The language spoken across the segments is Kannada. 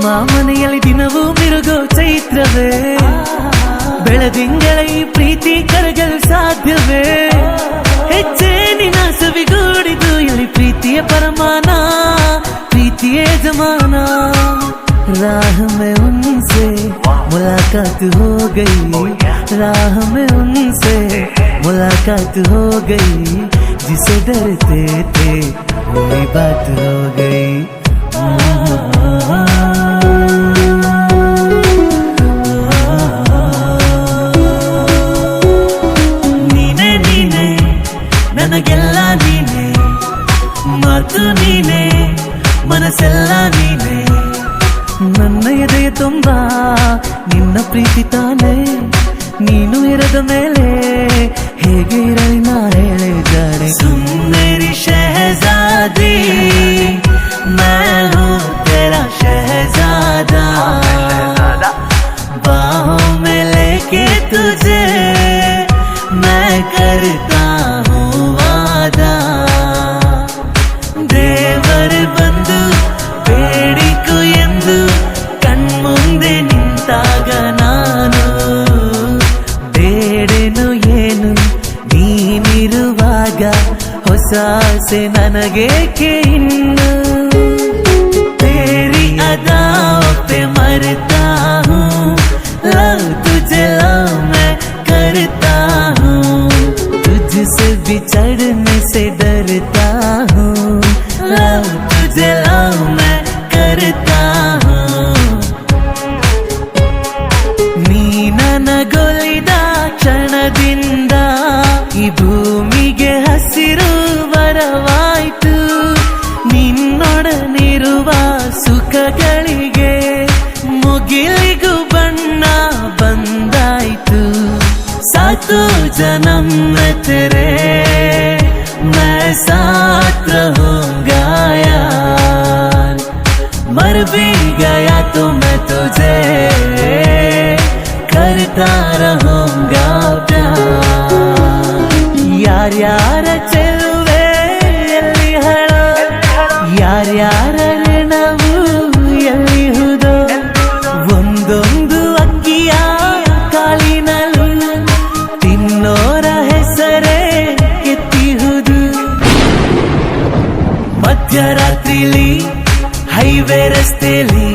ನಮ್ಮ ಮನೆಯಲ್ಲಿ ದಿನವೂ ಮಿರುಗೋ ಚೈತ್ರವೇ, ಬೆಳದಿಂಗಳ ಈ ಪ್ರೀತಿ ಕರಗಲು ಸಾಧ್ಯವೇ? ಹೆಚ್ಚೆ ನಿನ್ನ ಸವಿಗೂಡಿದು ಇಲ್ಲಿ ಪ್ರೀತಿಯ ಪರಮಾನ, ಪ್ರೀತಿಯೇ ಜಮಾನ. राह में उनसे मुलाकात हो गई, राह में उनसे मुलाकात हो गई, जिसे डरते थे वही बात हो गई. ನೀನೆ ನೀನೆ ನನಗೆಲ್ಲ ನೀನೆ, ಮಾತು ನೀನೆ ಮನಸ್ಸೆಲ್ಲ ನೀನೆ, ನನ್ನ ಎದೆಯ ತುಂಬ ನಿನ್ನ ಪ್ರೀತಿ ತಾನೆ. ನೀನು ಇರದ ಮೇಲೆ ಹೇಗೆ ಇರಲಿ ನಾ ಹೇಳೆ ಜಾಣೆ. ಸುನ್ ಮೇರಿ ಶಹಜಾದಿ मैं हूँ तेरा शहजादा, बाहों में लेके तुझे मैं करता हूँ वादा. ದೇವರ ಬಂದು ಬೇಡಿಕು ಎಂದು ಕಣ್ಮುಂದೆ ನಿಂತಾಗ ನಾನು ಬೇಡೇನು ಏನು ನೀನಿರುವಾಗ, ಹೊಸ ಆಸೆ ನನಗೇಕೆ ಇನ್ನು. तेरी अदाओं पे मरता हूँ, लव तुझे लव मैं करता हूँ, तुझसे बिछड़ने से डरता हूँ, लव तुझे लव मैं करता हूँ. ನೀ ನನಗೊಲಿದ ಕ್ಷಣದಿಂದ ಈ ಭೂಮಿಗೆ ಹಸಿರು ವರವಾಯ್ತು, ನಿನ್ನೊಡನಿರುವ ಸುಖಗಳಿಗೆ ಮುಗಿಲಿಗೂ ಬಣ್ಣ ಬಂದಾಯ್ತು. सातों जन्म में तेरे मैं साथ रहूंगा यार, मर भी गया तो मैं तुझे करता रहूंगा प्यार. ಯಾರ್ಯಾರ ಚೆಲುವೆ ಎಲ್ಲಿ ಹಳ, ಯಾರ್ಯಾರ ಋಣವು ಎಲ್ಲಿಹುದೋ, ಒಂದೊಂದು ಅಕ್ಕಿಯ ಕಾಲಿನಲ್ಲೂ ತಿನ್ನೋರ ಹೆಸರೇ ಕೆತ್ತಿಹುದು. ಮಧ್ಯರಾತ್ರಿಲಿ ಹೈವೇ ರಸ್ತೆಯಲ್ಲಿ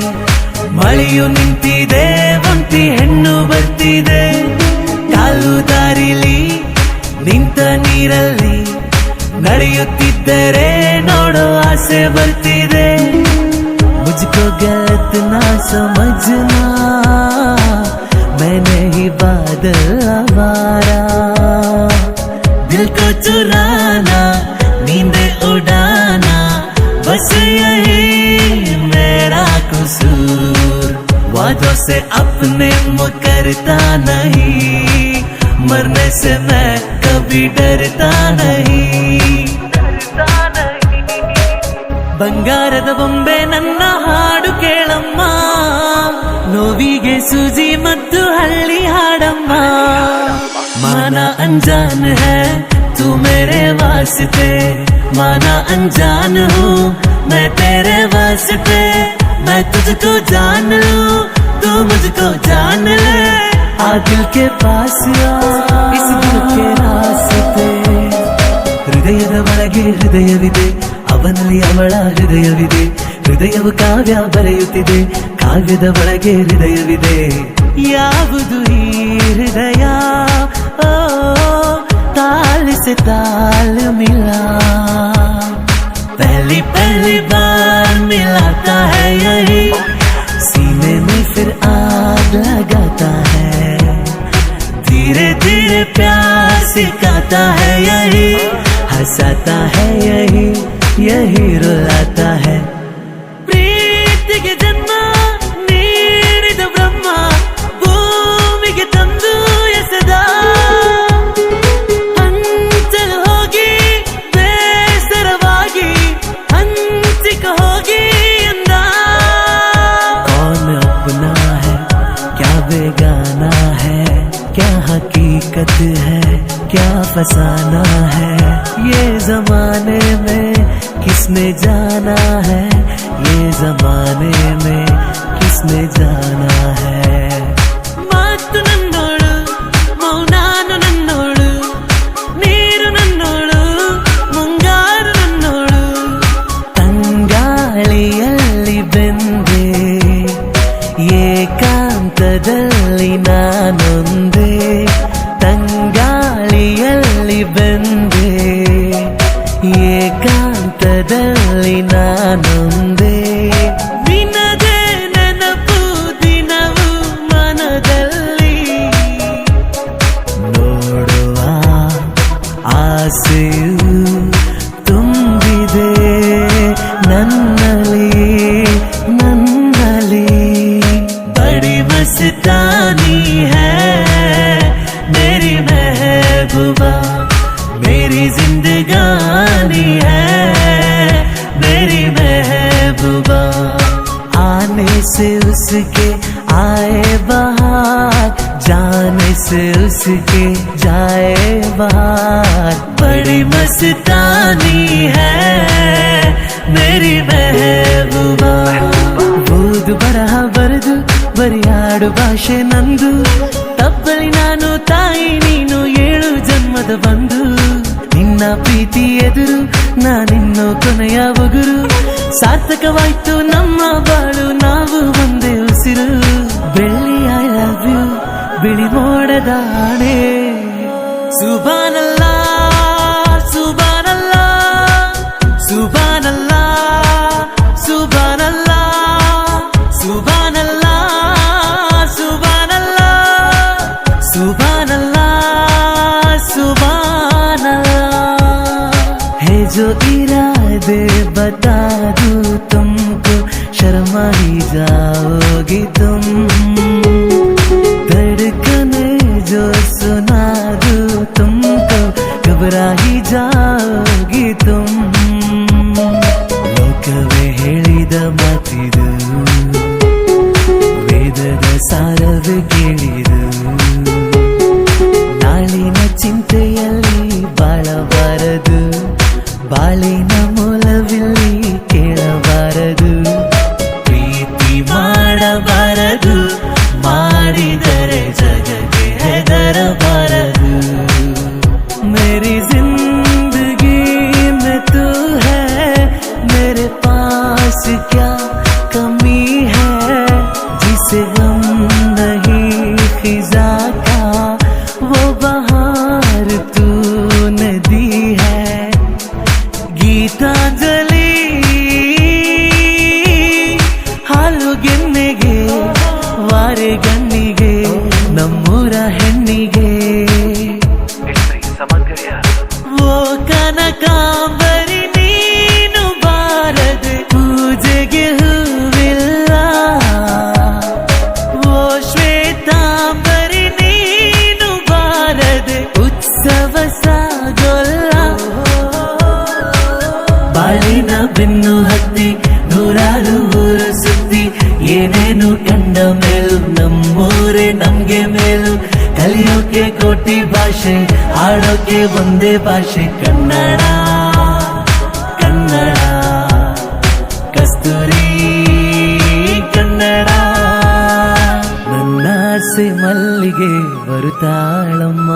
ಮಳೆಯು ನಿಂತಿದೆ, ಒಂಟಿ ಹೆಣ್ಣು ಬರ್ತಿದೆ, ಕಾಲು ದಾರಿಲಿ ನಿಂತ ನೀರಲ್ಲಿ ನಡೆಯುತ್ತಿದ್ದರೆ ನೋಡೋ ಆಸೆ ಬರ್ತಿದೆ. मुझको गलत ना समझना, मैं नहीं बादल आवारा, दिल को चुराना नींद उड़ाना, बस यही मेरा कसूर. वादों से अपने मुकरता नहीं, मरने से मैं कभी डरता नहीं. ಬಂಗಾರದ ಬೊಂಬೆ ನನ್ನ ಹಾಡು ಕೇಳಮ್ಮ, ನೋವಿಗೆ ಸೂಜಿ ಮತ್ತು ಹಳ್ಳಿ ಹಾಡಮ್ಮ. माना अनजान है तू मेरे वास्ते, माना अनजान हूँ मैं तेरे वास्ते, मैं तुझको जान लूँ तू मुझको जान ले, आ दिल के पास आ इस दिल के रास्ते. ಹೃದಯದ ಒಳಗೆ ಹೃದಯವಿದೆ, ಅವನಲ್ಲಿ ಅವಳ ಹೃದಯವಿದೆ, ಹೃದಯವು ಕಾವ್ಯ ಬರೆಯುತ್ತಿದೆ, ಕಾವ್ಯದ ಒಳಗೆ ಹೃದಯವಿದೆ. ಯಾವುದು ಈ ಹೃದಯ ಓ ತಾಲ್ से ताल मिला, पहली पहली बार मिलाता है यही, सीने में फिर आग लगाता है, धीरे धीरे प्यार सिखाता है यही, हंसाता है यही यही रुलाता है. ಪ್ರೀತಿಗೆ ಜನ್ಮ ನೀಡಿದ ಬ್ರಹ್ಮ ಭೂಮಿಗೆ ತಂದು ಎಸೆದ, ಹಂಚಲು ಹೋಗಿ ಬೇಸರವಾಗಿ ಹಂಚಿಕ ಹೋಗಿ ಎಂದ. कौन अपना है क्या बेगाना है, क्या हकीकत है क्या फसाना है, ये जमाने में किसने जाना है, ये जमाने में में जाना है ಮಾತು ನನ್ನೋಳು ಮೌನಾನು ನನ್ನೋಳು ನೀರು ನನ್ನೋಳು ಮುಂಗಾರು ನನ್ನೋಳು ತಂಗಾಳಿಯಲ್ಲಿ ಬೆಂದೆ ಏಕಾಂತದಲ್ಲಿ ನಾನೊಂದೇ ತಂಗಾಳಿಯಲ್ಲಿ ಬೆಂದೆ ಏಕಾಂತದಲ್ಲಿ ನಾನೊಂದೇ ನಿನಗೆ ನೆನಪು ದಿನವು ಮನದಲ್ಲಿ ನೋಡುವ ಆಸೆಯು ತುಂಬಿದೆ ನನ್ನಲ್ಲಿ ನನ್ನಲ್ಲಿ बड़ी मस्तानी है मेरी महबूबा मेरी जिंदगानी है मेरी महबूबा आने से उसके आए बहार जाने से उसके जाए बहार बड़ी मस्तानी है मेरी महबूबा ಓದು ಬರಹ ಬರೆದು ಬರಿಯಾಡು ಭಾಷೆ ನಂದು ತಪ್ಪಲಿ ನಾನು ತಾಯಿ ನೀನು 7 ಜನ್ಮದ ಬಂದು ನಿನ್ನ ಪ್ರೀತಿ ಎದುರು ನಾನಿನ್ನೋ ಕೊನೆಯ ಉಗುರು ಸಾರ್ಥಕವಾಯ್ತು ನಮ್ಮ ಬಾಳು ನಾವು ಒಂದೇ ಉಸಿರು ಬೆಳ್ಳಿ ಐ ಲವ್ ಯು ಬಿಳಿ ಮೋಡದ ಆಣೆ ಸುಬಾನಲ್ಲ ಸುಬಾನಲ್ಲ ಸುಬಾನಲ್ಲ ಸುಬಾನಲ್ಲ Subhanallah, Subhanallah, Subhanallah, Subhanallah है जो इरादे बता दूं तुमको शर्मा ही जाओगी तुम धड़कने जो सुना दूं तुमको घबरा ही जाओगी तुम लोकवे ಹೇಳಿದ ಮಾತಿದು ವೇದದ ಸಾರವೇ ಕೇಳಿದು ನಾಳಿನ ಚಿಂತೆಯಲ್ಲಿ ಬಾಳಬಾರದು ಬಾಳಿನ ಮೂಲವಿಲ್ಲಿ ಕೇಳಬಾರದು ಪ್ರೀತಿ ಮಾಡಬಾರದು ಮಾಡಿದರೆ ಜಗಕ್ಕೆ ಹೆದರಬಾರದು ಮೇರಿ जिंदगी में तू है मेरे पास क्या कमी है जिसे गम नहीं खिजा का वो बहार तूने दी है गीतांजलि ಹಾಲು ಗೆನ್ನೆಗೆ ವಾರೆ ಗಣ್ಣಿಗೆ ನಮ್ಮೂರ ಹೆಣ್ಣಿಗೆ ಓ ಕನಕಾಂಬರಿ ನೀನು ಬಾರದೆ ಪೂಜೆಗೆ ಹೂವಿಲ್ಲ ಓ ಶ್ವೇತಾಂಬರಿ ನೀನು ಬಾರದೆ ಉತ್ಸವ ಸಾಗೋಲ್ಲ ಬಾಳಿನ ಬೆನ್ನು ಹತ್ತಿ ನೂರಾರು ಊರು ಸುತ್ತಿ ಏನೇನು ಕಂಡ ಮೇಲು ನಮ್ಮೂರೇ ನಮ್ಗೆ ಮೇಲು ಕಲಿಯೋಕೆ ಕೋಟಿ ಭಾಷೆ ಆಡೋಕೆ ಒಂದೇ ಭಾಷೆ ಕನ್ನಡ ಕನ್ನಡ ಕಸ್ತೂರಿ ಕನ್ನಡ ನನ್ನ ಆಸೆ ಮಲ್ಲಿಗೆ ಬರುತ್ತಾಳಮ್ಮ